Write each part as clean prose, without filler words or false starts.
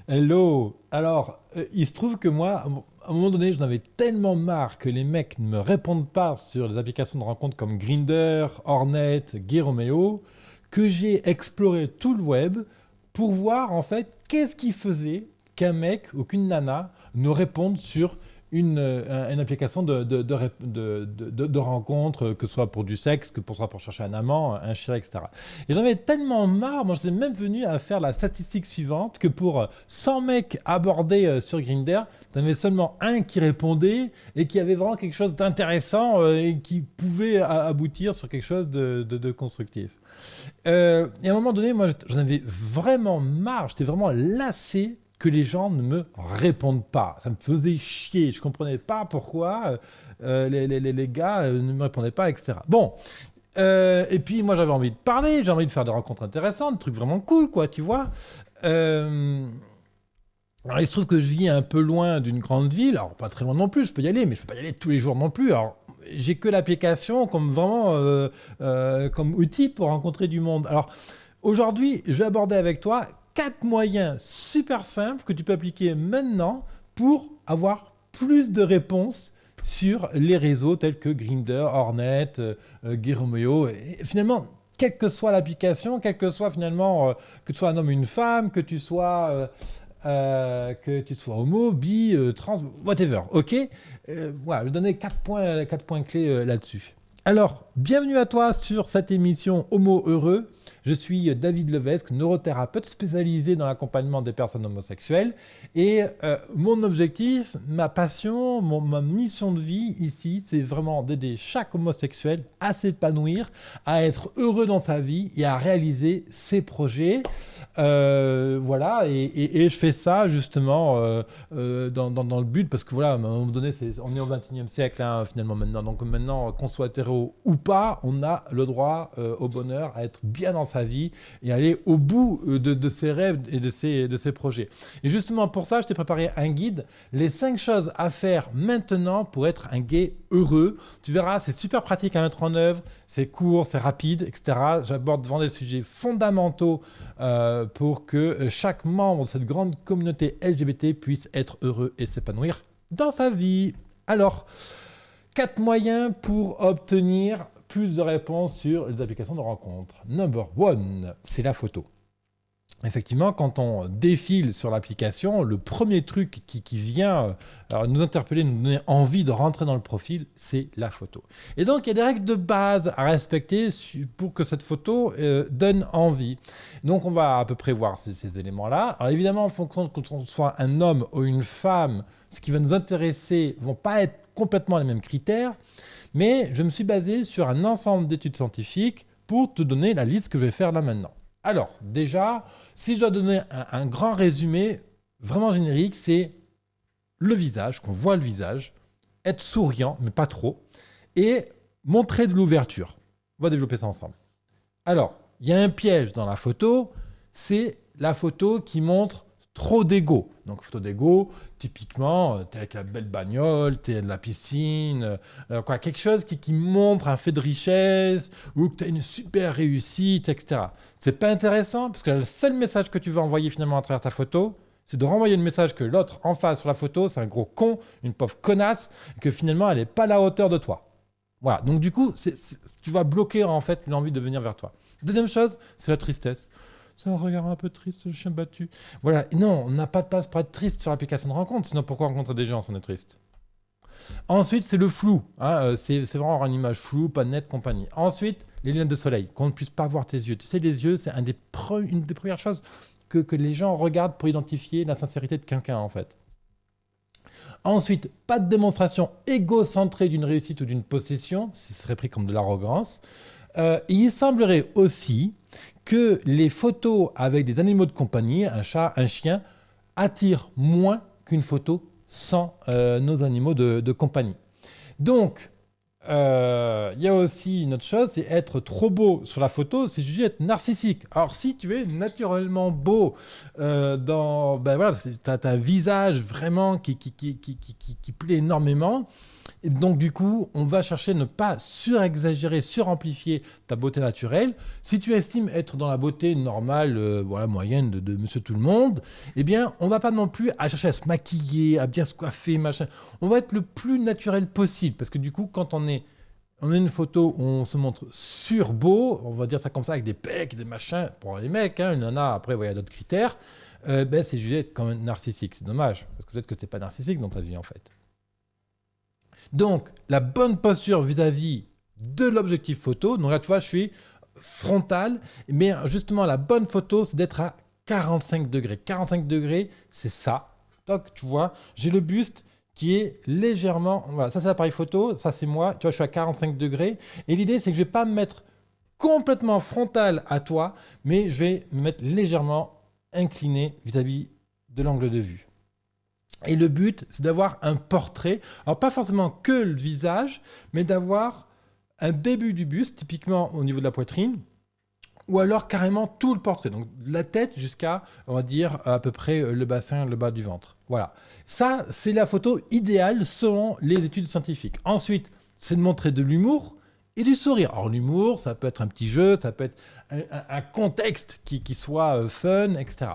Hello! Alors, il se trouve que moi, à un moment donné, j'en avais tellement marre que les mecs ne me répondent pas sur les applications de rencontres comme Grindr, Hornet, Gay Romeo, que j'ai exploré tout le web pour voir en fait qu'est-ce qui faisait qu'un mec ou qu'une nana nous réponde sur une application de rencontre, que ce soit pour du sexe, que ce soit pour chercher un amant, un chien, etc. Et j'en avais tellement marre, moi j'étais même venu à faire la statistique suivante, que pour 100 mecs abordés sur Grindr, tu avais seulement un qui répondait et qui avait vraiment quelque chose d'intéressant et qui pouvait aboutir sur quelque chose de constructif. Et à un moment donné, moi j'en avais vraiment marre, j'étais vraiment lassé que les gens ne me répondent pas. Ça me faisait chier, je comprenais pas pourquoi les gars ne me répondaient pas, etc. Bon, et puis moi j'avais envie de parler, j'ai envie de faire des rencontres intéressantes, des trucs vraiment cool, quoi, tu vois. Alors il se trouve que je vis un peu loin d'une grande ville, alors pas très loin non plus, je peux y aller, mais je peux pas y aller tous les jours non plus. Alors j'ai que l'application comme vraiment comme outil pour rencontrer du monde. Alors aujourd'hui, je vais aborder avec toi 4 moyens super simples que tu peux appliquer maintenant pour avoir plus de réponses sur les réseaux tels que Grindr, Hornet, Gay Romeo. Et finalement, quelle que soit l'application, quel que soit finalement que tu sois un homme ou une femme, que tu sois homo, bi, trans, whatever, ok. Voilà, je vais donner 4 points clés là-dessus. Alors, bienvenue à toi sur cette émission Homo Heureux. Je suis David Levesque, neurothérapeute spécialisé dans l'accompagnement des personnes homosexuelles. Et mon objectif, ma passion, ma mission de vie ici, c'est vraiment d'aider chaque homosexuel à s'épanouir, à être heureux dans sa vie et à réaliser ses projets. Voilà, et je fais ça justement dans le but, parce que voilà, à un moment donné, on est au 21e siècle hein, finalement maintenant. Donc maintenant, qu'on soit hétéro ou pas, on a le droit au bonheur, à être bien dans sa vie et aller au bout de ses rêves et de ses projets. Et justement pour ça, je t'ai préparé un guide, les 5 choses à faire maintenant pour être un gay heureux. Tu verras, c'est super pratique à mettre en œuvre, c'est court, c'est rapide, etc. J'aborde devant des sujets fondamentaux pour que chaque membre de cette grande communauté LGBT puisse être heureux et s'épanouir dans sa vie. Alors, 4 moyens pour obtenir plus de réponses sur les applications de rencontres. Number one, c'est la photo. Effectivement, quand on défile sur l'application, le premier truc qui vient nous interpeller, nous donner envie de rentrer dans le profil, c'est la photo. Et donc, il y a des règles de base à respecter pour que cette photo donne envie. Donc, on va à peu près voir ces éléments-là. Alors, évidemment, en fonction de qu'on soit un homme ou une femme, ce qui va nous intéresser ne vont pas être complètement les mêmes critères, mais je me suis basé sur un ensemble d'études scientifiques pour te donner la liste que je vais faire là maintenant. Alors, déjà, si je dois donner un grand résumé vraiment générique, c'est le visage, qu'on voit le visage, être souriant, mais pas trop, et montrer de l'ouverture. On va développer ça ensemble. Alors, il y a un piège dans la photo, c'est la photo qui montre trop d'ego. Donc, photo d'ego, typiquement, tu es avec la belle bagnole, tu es à la piscine, quelque chose qui montre un fait de richesse ou que tu as une super réussite, etc. C'est pas intéressant parce que le seul message que tu vas envoyer finalement à travers ta photo, c'est de renvoyer le message que l'autre en face sur la photo, c'est un gros con, une pauvre connasse, et que finalement, elle n'est pas à la hauteur de toi. Voilà, donc du coup, tu vas bloquer en fait l'envie de venir vers toi. Deuxième chose, c'est la tristesse. C'est un regard un peu triste, le chien battu. Voilà, non, on n'a pas de place pour être triste sur l'application de rencontre, sinon pourquoi rencontrer des gens si on est triste? Ensuite, c'est le flou. Hein, c'est vraiment une image floue, pas nette, compagnie. Ensuite, les lunettes de soleil, qu'on ne puisse pas voir tes yeux. Tu sais, les yeux, c'est une des premières choses que les gens regardent pour identifier la sincérité de quelqu'un, en fait. Ensuite, pas de démonstration égocentrée d'une réussite ou d'une possession, ce serait pris comme de l'arrogance. Il semblerait aussi que les photos avec des animaux de compagnie, un chat, un chien, attirent moins qu'une photo sans nos animaux de compagnie. Donc, il y a aussi une autre chose, c'est être trop beau sur la photo, c'est jugé être narcissique. Alors, si tu es naturellement beau, tu as un visage vraiment qui plaît énormément, Et donc, du coup, on va chercher à ne pas surexagérer, suramplifier ta beauté naturelle. Si tu estimes être dans la beauté normale, voilà, moyenne de monsieur tout le monde, eh bien, on ne va pas non plus à chercher à se maquiller, à bien se coiffer, machin. On va être le plus naturel possible. Parce que du coup, quand on a une photo où on se montre surbeau, on va dire ça comme ça, avec des pecs, des machins, pour les mecs, hein, une nana, après, il y a d'autres critères, ben, c'est jugé quand même narcissique. C'est dommage, parce que peut-être que tu n'es pas narcissique dans ta vie, en fait. Donc, la bonne posture vis-à-vis de l'objectif photo, donc là, tu vois, je suis frontal, mais justement, la bonne photo, c'est d'être à 45 degrés. 45 degrés, c'est ça. Donc, tu vois, j'ai le buste qui est légèrement... Voilà, ça, c'est l'appareil photo, ça, c'est moi. Tu vois, je suis à 45 degrés. Et l'idée, c'est que je ne vais pas me mettre complètement frontal à toi, mais je vais me mettre légèrement incliné vis-à-vis de l'angle de vue. Et le but, c'est d'avoir un portrait, alors pas forcément que le visage, mais d'avoir un début du buste, typiquement au niveau de la poitrine, ou alors carrément tout le portrait, donc de la tête jusqu'à, on va dire, à peu près le bassin, le bas du ventre. Voilà. Ça, c'est la photo idéale selon les études scientifiques. Ensuite, c'est de montrer de l'humour et du sourire. Alors l'humour, ça peut être un petit jeu, ça peut être un contexte qui soit fun, etc.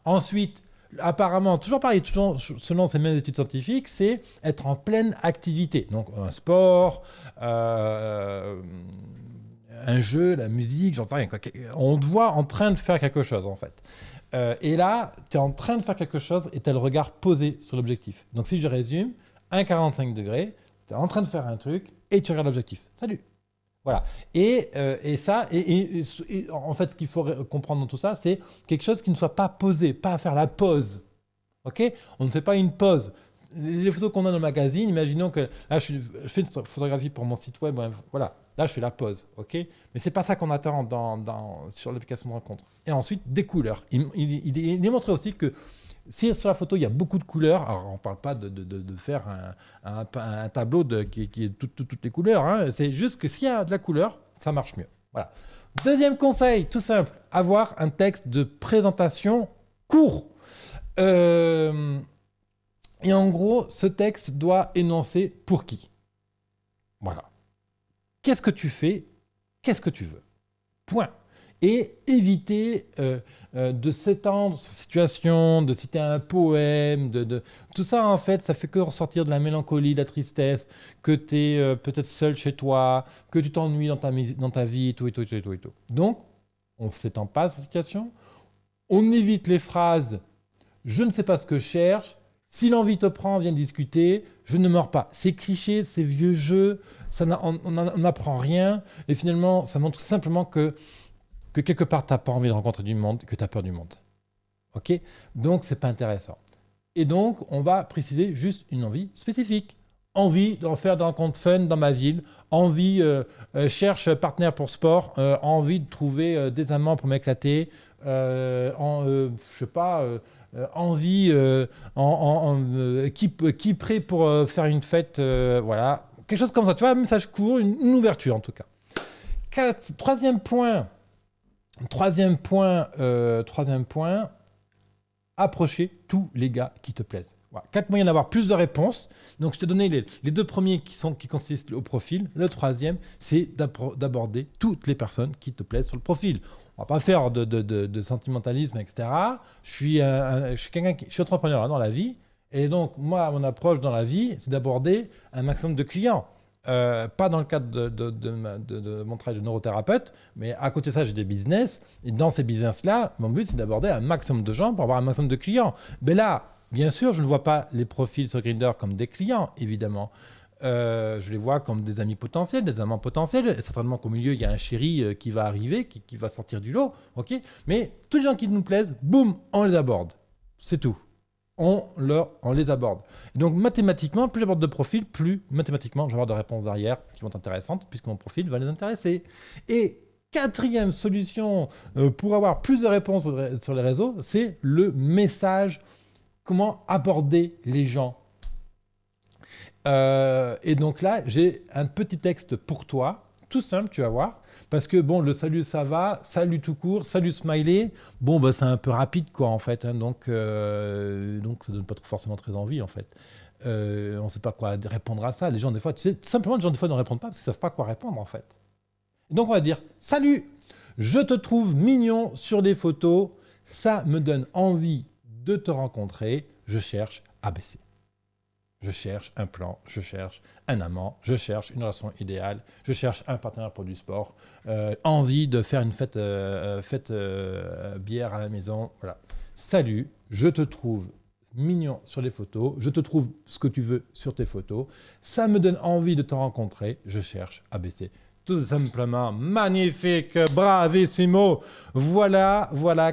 Ensuite, apparemment, toujours pareil, toujours selon ces mêmes études scientifiques, c'est être en pleine activité. Donc un sport, un jeu, la musique, j'en sais rien. On te voit en train de faire quelque chose, en fait. Et là, tu es en train de faire quelque chose et tu as le regard posé sur l'objectif. Donc si je résume, 1,45 degrés, tu es en train de faire un truc et tu regardes l'objectif. Salut! Voilà. Et ça, en fait, ce qu'il faut comprendre dans tout ça, c'est quelque chose qui ne soit pas posé, pas à faire la pose. Ok? On ne fait pas une pose. Les photos qu'on a dans le magazine, imaginons que là, je fais une photographie pour mon site web, voilà. Là, je fais la pose, ok? Mais c'est pas ça qu'on attend sur l'application de rencontre. Et ensuite, des couleurs. Il est montré aussi que si sur la photo, il y a beaucoup de couleurs, alors on ne parle pas de faire un tableau qui est toutes les couleurs, hein, c'est juste que s'il y a de la couleur, ça marche mieux. Voilà. Deuxième conseil, tout simple, avoir un texte de présentation court. Et en gros, ce texte doit énoncer pour qui. Voilà. Qu'est-ce que tu fais? Qu'est-ce que tu veux? Point. Et éviter de s'étendre sur la situation, de citer un poème, tout ça en fait, ça fait que ressortir de la mélancolie, de la tristesse, que tu es peut-être seul chez toi, que tu t'ennuies dans ta vie, et tout. Donc, on ne s'étend pas sur la situation, on évite les phrases « je ne sais pas ce que je cherche », si l'envie te prend, viens discuter, je ne meurs pas. C'est cliché, c'est vieux jeu, on n'apprend rien, et finalement, ça montre tout simplement que quelque part, tu n'as pas envie de rencontrer du monde, que tu as peur du monde. Ok? Donc, ce n'est pas intéressant. Et donc, on va préciser juste une envie spécifique. Envie de faire des rencontres fun dans ma ville, envie, cherche partenaire pour sport, envie de trouver des amants pour m'éclater, je sais pas, envie, qui prêt pour faire une fête, voilà. Quelque chose comme ça, tu vois, un message court, une ouverture en tout cas. Troisième point, approcher tous les gars qui te plaisent. Voilà. 4 moyens d'avoir plus de réponses. Donc, je t'ai donné les 2 premiers qui consistent au profil. Le troisième, c'est d'aborder toutes les personnes qui te plaisent sur le profil. On ne va pas faire de sentimentalisme, etc. Je suis entrepreneur dans la vie. Et donc, moi, mon approche dans la vie, c'est d'aborder un maximum de clients. Pas dans le cadre de mon travail de neurothérapeute, mais à côté de ça, j'ai des business. Et dans ces business-là, mon but, c'est d'aborder un maximum de gens pour avoir un maximum de clients. Mais là, bien sûr, je ne vois pas les profils sur Grindr comme des clients, évidemment. Je les vois comme des amis potentiels, des amants potentiels. Et certainement qu'au milieu, il y a un chéri qui va arriver, qui va sortir du lot. Okay, mais tous les gens qui nous plaisent, boum, on les aborde. C'est tout. On les aborde. Et donc, mathématiquement, plus j'aborde de profils, plus mathématiquement, je vais avoir de réponses derrière qui vont être intéressantes, puisque mon profil va les intéresser. Et quatrième solution pour avoir plus de réponses sur les réseaux, c'est le message. Comment aborder les gens. Et donc là, j'ai un petit texte pour toi, tout simple, tu vas voir. Parce que bon, le salut, ça va, salut tout court, salut smiley, bon, bah, c'est un peu rapide, quoi, en fait. Hein, donc, ça donne pas forcément très envie, en fait. on ne sait pas quoi répondre à ça. Les gens, des fois, tu sais, tout simplement, les gens, des fois, ne répondent pas parce qu'ils ne savent pas quoi répondre, en fait. Et donc, on va dire « Salut, je te trouve mignon sur des photos. Ça me donne envie de te rencontrer. Je cherche ABC. Je cherche un plan, je cherche un amant, je cherche une relation idéale, je cherche un partenaire pour du sport, envie de faire une fête bière à la maison. Voilà. Salut, je te trouve mignon sur les photos, je te trouve ce que tu veux sur tes photos, ça me donne envie de te rencontrer, je cherche ABC. Tout simplement magnifique, bravissimo. Voilà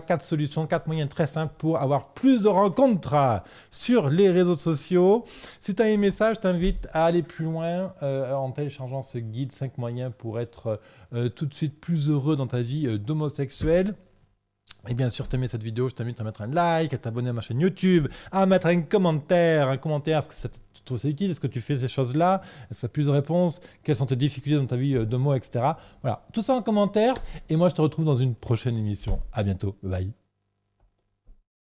4 solutions, 4 moyens très simples pour avoir plus de rencontres sur les réseaux sociaux. Si tu as aimé ça, je t'invite à aller plus loin en téléchargeant ce guide 5 moyens pour être tout de suite plus heureux dans ta vie d'homosexuel. Et bien sûr, si tu as aimé cette vidéo, je t'invite à mettre un like, à t'abonner à ma chaîne YouTube, à mettre un commentaire, est-ce que tu trouves ça utile, est-ce que tu fais ces choses-là, est-ce que tu as plus de réponses, quelles sont tes difficultés dans ta vie d'homo, etc. Voilà, tout ça en commentaire, et moi je te retrouve dans une prochaine émission. À bientôt, bye.